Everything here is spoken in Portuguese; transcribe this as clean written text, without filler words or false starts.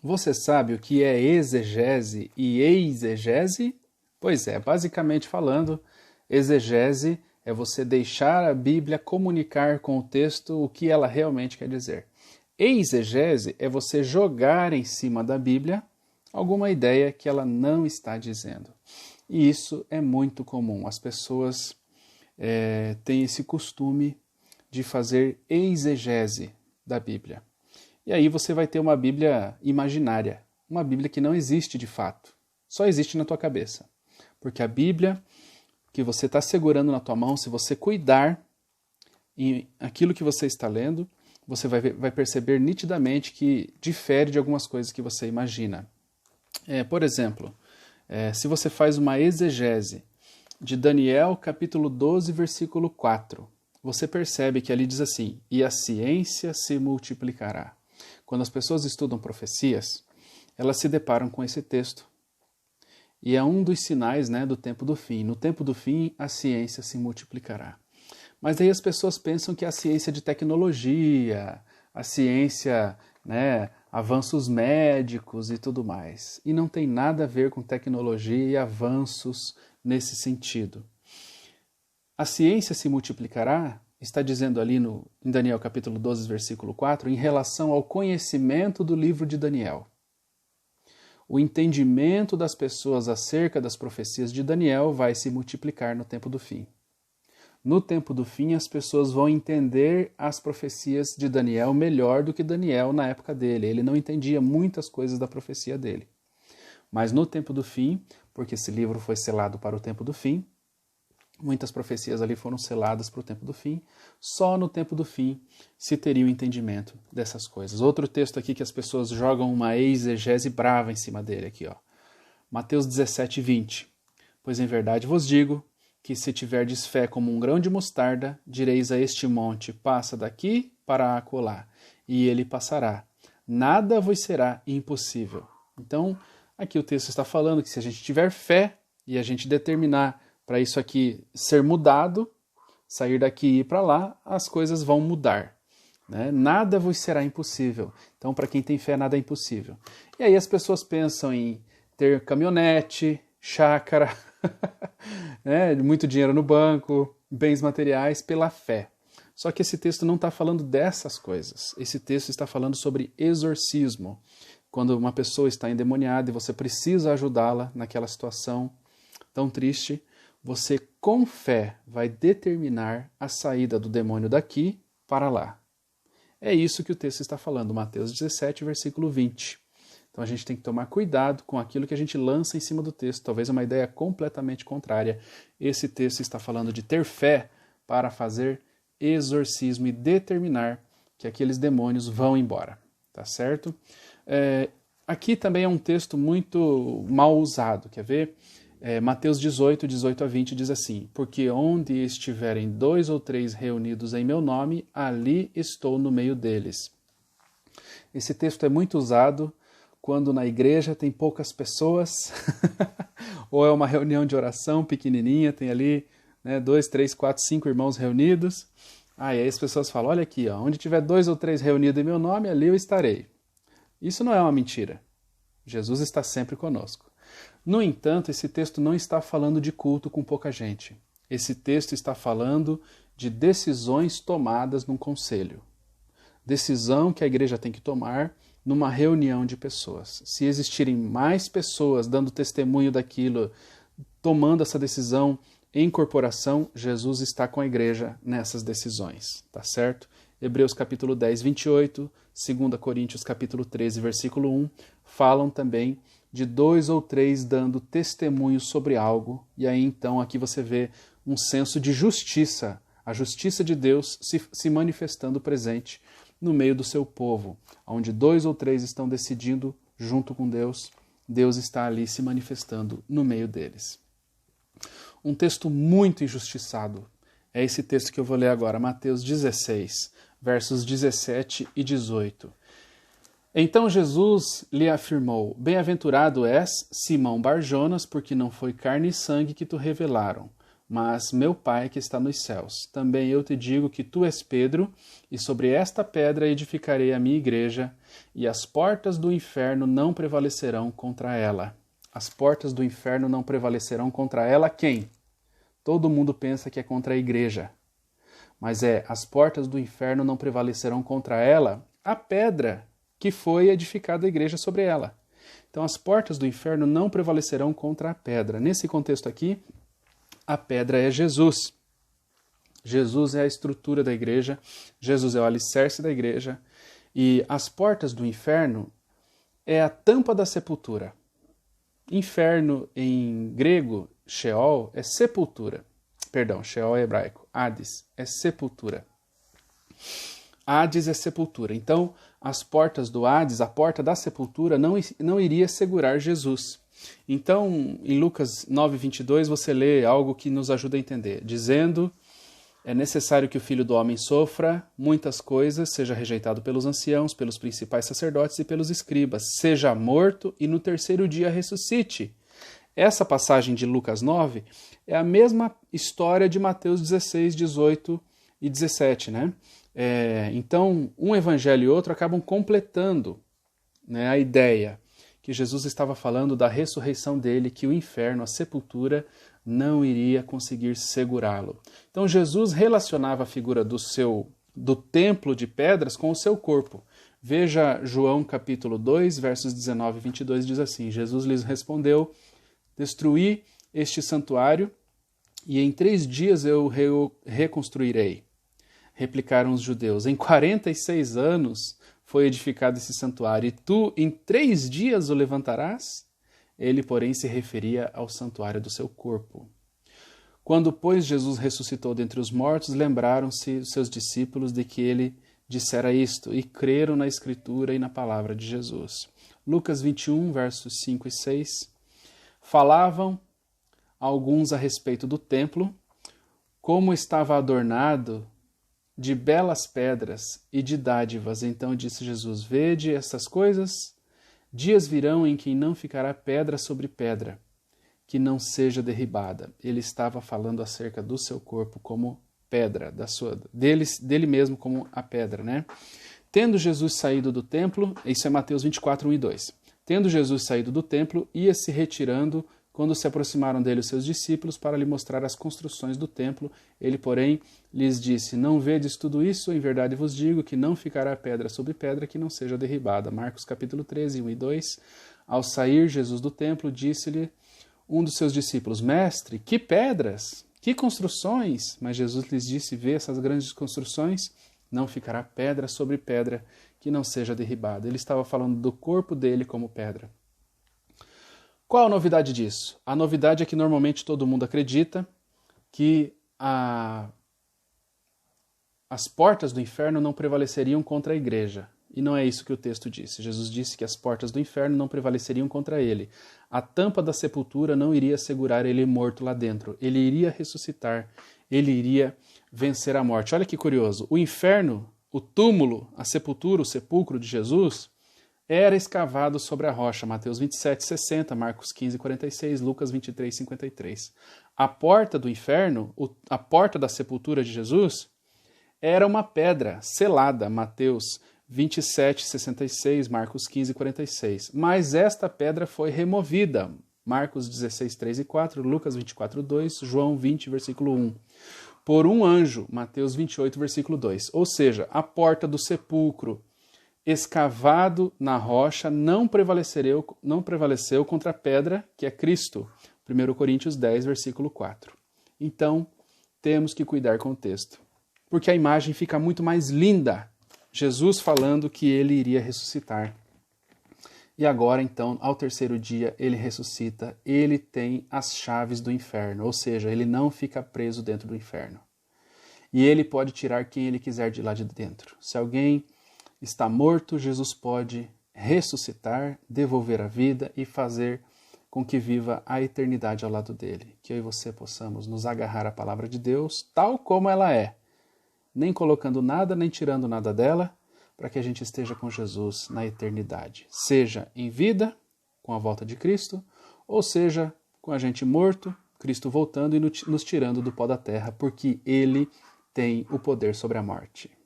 Você sabe o que é exegese e eisegese? Pois é, basicamente falando, exegese é você deixar a Bíblia comunicar com o texto o que ela realmente quer dizer. Eisegese é você jogar em cima da Bíblia alguma ideia que ela não está dizendo. E isso é muito comum. As pessoas têm esse costume de fazer exegese da Bíblia. E aí você vai ter uma Bíblia imaginária, uma Bíblia que não existe de fato, só existe na tua cabeça. Porque a Bíblia que você está segurando na tua mão, se você cuidar em aquilo que você está lendo, você vai perceber nitidamente que difere de algumas coisas que você imagina. Por exemplo, se você faz uma exegese de Daniel capítulo 12, versículo 4, você percebe que ali diz assim: e a ciência se multiplicará. Quando as pessoas estudam profecias, elas se deparam com esse texto. E é um dos sinais, do tempo do fim. No tempo do fim, a ciência se multiplicará. Mas aí as pessoas pensam que a ciência de tecnologia, a ciência, avanços médicos e tudo mais. E não tem nada a ver com tecnologia e avanços nesse sentido. A ciência se multiplicará, está dizendo ali em Daniel capítulo 12, versículo 4, em relação ao conhecimento do livro de Daniel. O entendimento das pessoas acerca das profecias de Daniel vai se multiplicar no tempo do fim. No tempo do fim, as pessoas vão entender as profecias de Daniel melhor do que Daniel na época dele. Ele não entendia muitas coisas da profecia dele. Mas no tempo do fim, porque esse livro foi selado para o tempo do fim, muitas profecias ali foram seladas para o tempo do fim. Só no tempo do fim se teria o entendimento dessas coisas. Outro texto aqui que as pessoas jogam uma exegese brava em cima dele aqui, ó. Mateus 17, 20. Pois em verdade vos digo que se tiverdes fé como um grão de mostarda, direis a este monte, passa daqui para acolá, e ele passará. Nada vos será impossível. Então, aqui o texto está falando que se a gente tiver fé e a gente determinar para isso aqui ser mudado, sair daqui e ir para lá, as coisas vão mudar. Nada vos será impossível. Então, para quem tem fé, nada é impossível. E aí as pessoas pensam em ter caminhonete, chácara, muito dinheiro no banco, bens materiais pela fé. Só que esse texto não está falando dessas coisas. Esse texto está falando sobre exorcismo. Quando uma pessoa está endemoniada e você precisa ajudá-la naquela situação tão triste, você com fé vai determinar a saída do demônio daqui para lá. É isso que o texto está falando, Mateus 17, versículo 20. Então a gente tem que tomar cuidado com aquilo que a gente lança em cima do texto. Talvez uma ideia completamente contrária. Esse texto está falando de ter fé para fazer exorcismo e determinar que aqueles demônios vão embora. Tá certo? Aqui também é um texto muito mal usado. Quer ver? Mateus 18, 18 a 20 diz assim: porque onde estiverem 2 ou 3 reunidos em meu nome, ali estou no meio deles. Esse texto é muito usado quando na igreja tem poucas pessoas, ou é uma reunião de oração pequenininha, tem ali 2, 3, 4, 5 irmãos reunidos. E aí as pessoas falam, olha aqui, onde tiver 2 ou 3 reunidos em meu nome, ali eu estarei. Isso não é uma mentira. Jesus está sempre conosco. No entanto, esse texto não está falando de culto com pouca gente. Esse texto está falando de decisões tomadas num conselho. Decisão que a igreja tem que tomar numa reunião de pessoas. Se existirem mais pessoas dando testemunho daquilo, tomando essa decisão em corporação, Jesus está com a igreja nessas decisões, tá certo? Hebreus capítulo 10, 28, 2 Coríntios capítulo 13, versículo 1, falam também de 2 ou 3 dando testemunho sobre algo, e aí então aqui você vê um senso de justiça, a justiça de Deus se manifestando presente no meio do seu povo, onde 2 ou 3 estão decidindo junto com Deus, Deus está ali se manifestando no meio deles. Um texto muito injustiçado é esse texto que eu vou ler agora, Mateus 16, versos 17 e 18. Então Jesus lhe afirmou, bem-aventurado és, Simão Barjonas, porque não foi carne e sangue que te revelaram, mas meu Pai que está nos céus. Também eu te digo que tu és Pedro, e sobre esta pedra edificarei a minha igreja, e as portas do inferno não prevalecerão contra ela. As portas do inferno não prevalecerão contra ela quem? Todo mundo pensa que é contra a igreja. Mas as portas do inferno não prevalecerão contra ela, a pedra que foi edificada a igreja sobre ela. Então as portas do inferno não prevalecerão contra a pedra. Nesse contexto aqui, a pedra é Jesus. Jesus é a estrutura da igreja, Jesus é o alicerce da igreja, e as portas do inferno é a tampa da sepultura. Inferno em grego, Sheol, é sepultura. Perdão, Sheol é hebraico. Hades é sepultura. Hades é sepultura. Então, as portas do Hades, a porta da sepultura, não iria segurar Jesus. Então, em Lucas 9:22, você lê algo que nos ajuda a entender, dizendo: é necessário que o Filho do Homem sofra muitas coisas, seja rejeitado pelos anciãos, pelos principais sacerdotes e pelos escribas, seja morto e no terceiro dia ressuscite. Essa passagem de Lucas 9 é a mesma história de Mateus 16, 18 e 17, né? Então, um evangelho e outro acabam completando, né, a ideia que Jesus estava falando da ressurreição dele, que o inferno, a sepultura, não iria conseguir segurá-lo. Então Jesus relacionava a figura do templo de pedras com o seu corpo. Veja João capítulo 2, versos 19 e 22, diz assim: Jesus lhes respondeu: destruí este santuário e em 3 dias eu reconstruirei. Replicaram os judeus: em 46 anos foi edificado esse santuário, e tu em 3 dias o levantarás? Ele, porém, se referia ao santuário do seu corpo. Quando, pois, Jesus ressuscitou dentre os mortos, lembraram-se seus discípulos de que ele dissera isto, e creram na Escritura e na palavra de Jesus. Lucas 21, versos 5 e 6. Falavam alguns a respeito do templo, como estava adornado de belas pedras e de dádivas. Então disse Jesus: vede estas coisas? Dias virão em que não ficará pedra sobre pedra, que não seja derribada. Ele estava falando acerca do seu corpo como pedra, dele mesmo como a pedra, né? Tendo Jesus saído do templo, isso é Mateus 24, 1 e 2. Tendo Jesus saído do templo, ia se retirando, quando se aproximaram dele os seus discípulos para lhe mostrar as construções do templo. Ele, porém, lhes disse: não vedes tudo isso? Em verdade vos digo que não ficará pedra sobre pedra que não seja derribada. Marcos capítulo 13, 1 e 2. Ao sair Jesus do templo, disse-lhe um dos seus discípulos: mestre, que pedras, que construções! Mas Jesus lhes disse: vê essas grandes construções? Não ficará pedra sobre pedra que não seja derribada. Ele estava falando do corpo dele como pedra. Qual a novidade disso? A novidade é que normalmente todo mundo acredita que as portas do inferno não prevaleceriam contra a igreja. E não é isso que o texto disse. Jesus disse que as portas do inferno não prevaleceriam contra ele. A tampa da sepultura não iria segurar ele morto lá dentro. Ele iria ressuscitar. Ele iria vencer a morte. Olha que curioso. O inferno, o túmulo, a sepultura, o sepulcro de Jesus, era escavado sobre a rocha. Mateus 27, 60, Marcos 15, 46, Lucas 23, 53. A porta do inferno, a porta da sepultura de Jesus, era uma pedra selada. Mateus 27, 66, Marcos 15, 46. Mas esta pedra foi removida. Marcos 16, 3 e 4, Lucas 24, 2, João 20, versículo 1. Por um anjo, Mateus 28, versículo 2. Ou seja, a porta do sepulcro escavado na rocha não prevaleceu contra a pedra, que é Cristo. 1 Coríntios 10, versículo 4. Então, temos que cuidar com o texto, porque a imagem fica muito mais linda. Jesus falando que ele iria ressuscitar. E agora, então, ao terceiro dia, ele ressuscita. Ele tem as chaves do inferno, ou seja, ele não fica preso dentro do inferno. E ele pode tirar quem ele quiser de lá de dentro. Se alguém está morto, Jesus pode ressuscitar, devolver a vida e fazer com que viva a eternidade ao lado dele. Que eu e você possamos nos agarrar à palavra de Deus tal como ela é, nem colocando nada, nem tirando nada dela, para que a gente esteja com Jesus na eternidade. Seja em vida, com a volta de Cristo, ou seja, com a gente morto, Cristo voltando e nos tirando do pó da terra, porque Ele tem o poder sobre a morte.